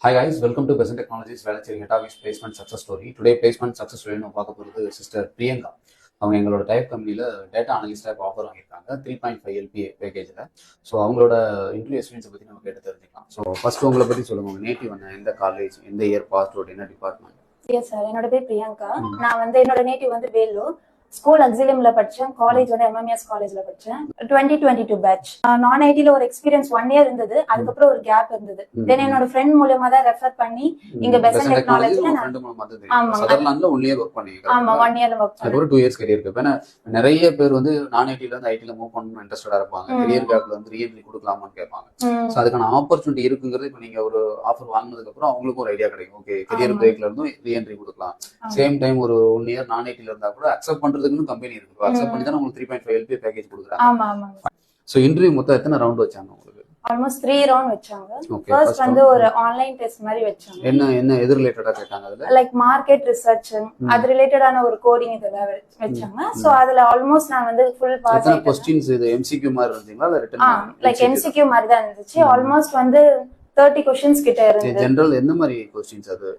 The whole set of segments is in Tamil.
Hi guys, welcome to Present Technologies Velacheri Head Office Placement Success Story. Today placement success story நம்ம பார்க்க போகிறது சிஸ்டர் பிரியங்கா. அவங்க எங்களோட டைப் கம்பெனியில் டேட்டா அனலிஸ்டாக ஆஃபர் வாங்கியிருக்காங்க 3.5 LPA பேக்கேஜில். ஸோ அவங்களோட இன்டர்வியூ எக்ஸ்பீரியன்ஸை பற்றி நம்ம கேட்டு தெரிஞ்சுக்கலாம். ஸோ ஃபர்ஸ்ட் உங்களை பற்றி சொல்லுங்க, உங்கள் நேட்டிவ் என்ன, எந்த காலேஜ், எந்த இயர் பாஸ் அவுட், என்ன டிபார்ட்மெண்ட்? எஸ் சார், என்னோட பேர் பிரியங்கா. நான் என்னோட நேட்டிவ் வேலூர். ஸ்கூல் அக்ஸிலியம்ல படிச்சேன், காலேஜ் MMS காலேஜ்ல படிச்சேன். 2022 பேட்ச். நான் ஐடில ஒரு எக்ஸ்பீரியன்ஸ் 1 இயர் இருந்தது, அதுக்கப்புறம் ஒரு கேப் இருந்தது. தென் என்னோட ஃப்ரெண்ட் மூலமா தான் ரெஃபர் பண்ணி இங்க பெசன்ட் டெக்னாலஜில சதர்லாந்துல 1 இயர் வொர்க் பண்ணீங்க. ஆமா, 1 இயர் வொர்க் பண்ணேன். ஒரு 2 இயர்ஸ் கரியர் கேப். ஏன்னா நிறைய பேர் நான் ஐடில இருந்து ஐடில மூவ் பண்ணணும்னு இன்ட்ரெஸ்டடா இருப்பாங்க. கரியர் கேப்ல ரீஎன்ட்ரி கொடுக்கலாமான்னு கேட்பாங்க. சோ அதுக்கான ஆப்பர்ச்சுனிட்டி இருக்குங்கிறது இப்ப நீங்க ஒரு ஆஃபர் வாங்கினதுக்கு அப்புறம் அவங்களுக்கு ஒரு ஐடியா கிடைக்கும். ஓகே, கரியர் பிரேக்ல இருந்தும் ரீஎன்ட்ரி கொடுக்கலாம். சேம் டைம் ஒரு 1 இயர் நான் ஐடில இருந்தா கூட அக்செப்ட் பண்றதுக்கு கம்பெனி இருக்கு. அக்செப்ட் பண்ணி தான் உங்களுக்கு 3.5 LPA பேக்கேஜ் கொடுக்குறாங்க. ஆமா ஆமா. சோ இன்டர்வியூ மொத்தம் எத்தனை ரவுண்ட் வச்சாங்க உங்களுக்கு? ஆல்மோஸ்ட் 3 ரவுண்ட் வச்சாங்க. ஃபர்ஸ்ட் ஒரு ஆன்லைன் டெஸ்ட் மாதிரி வச்சாங்க. என்ன எது ரிலேட்டடா கேட்டாங்க அதுல? லைக் மார்க்கெட் ரிசர்ச், அது ரிலேட்டடான ஒரு கோடிங் இதெல்லாம் வச்சாங்க. சோ அதுல ஆல்மோஸ்ட் நான் ஃபுல் பாஸ். எத்தனை क्वेश्चंस இது MCQ மாதிரி இருந்துங்களா இல்ல ரிட்டன்? லைக் MCQ மாதிரி தான் இருந்துச்சு. ஆல்மோஸ்ட் 30 क्वेश्चंस கிட்ட இருந்தது. ஜெனரல் என்ன மாதிரி क्वेश्चंस அது?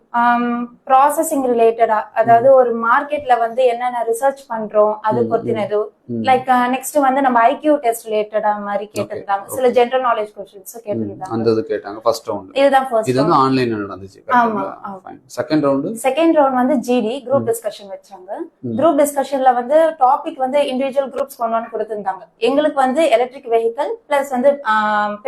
ப்ராசசிங் ரிலேட்டடா, அதாவது ஒரு மார்க்கெட்ல என்னென்ன ரிசர்ச் பண்றோம் அது பத்தினது. லைக் நெக்ஸ்ட் நம்ம IQ டெஸ்ட் ரிலேட்டடா மாதிரி கேட்டிருந்தாங்க. சில ஜெனரல் நாலேஜ் क्वेश्चंस கேட்டிருந்தாங்க. அந்த இது கேட்டாங்க ஃபர்ஸ்ட் ரவுண்ட். இதுதான் ஃபர்ஸ்ட். இது ஆன்லைன்ல நடந்துச்சு. ஆமா. Second round GD group discussion வச்சாங்க. குரூப் டிஸ்கஷன்ல டாபிக் இண்டிவிஜுவல் குரூப்ஸ் கொண்டு கொடுத்திருந்தாங்க. எங்களுக்கு electric vehicle plus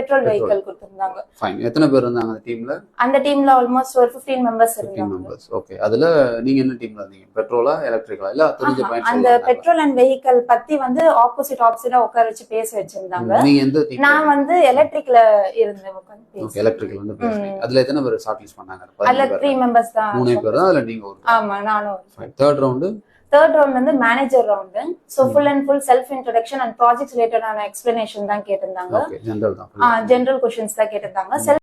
petrol vehicle கொடுத்திருந்தாங்க. ஃபைன். எத்தனை பேர் இருந்தாங்க அந்த டீம்ல? அந்த டீம்ல ஆல்மோஸ்ட் ஒரு 15 மெம்பர்ஸ் இருந்தாங்க. ஓகே. அதுல நீங்க என்ன டீம்ல இருந்தீங்க? பெட்ரோலா எலக்ட்ரிக்கலா? இல்ல தெரிஞ்ச பாயிண்ட்ஸ் அந்த பெட்ரோல் அண்ட் வெஹிக்கிள் பத்தி ஆப்போசிட்டா உட்கார வச்சு பேச வச்சிருந்தாங்க. நீங்க எந்த டீம்? நான் எலக்ட்ரிக்ல இருந்தேன். ஓகே, எலக்ட்ரிக்கல் பேசுறீங்க. அதுல எத்தனை பேர் ஷார்ட் லிஸ்ட் பண்ணாங்க? அதுல 3 மெம்பர்ஸ் தான். 3 பேர் தான். அதுல நீங்க ஒரு? ஆமா, நானும். Third round manager round. So full and full self introduction and project ரிலேட்டடான எக்ஸ்பிளனேஷன் தான் கேட்டிருந்தாங்க. ஜெனரல் क्वेश्चंस தான் கேட்டிருந்தாங்க.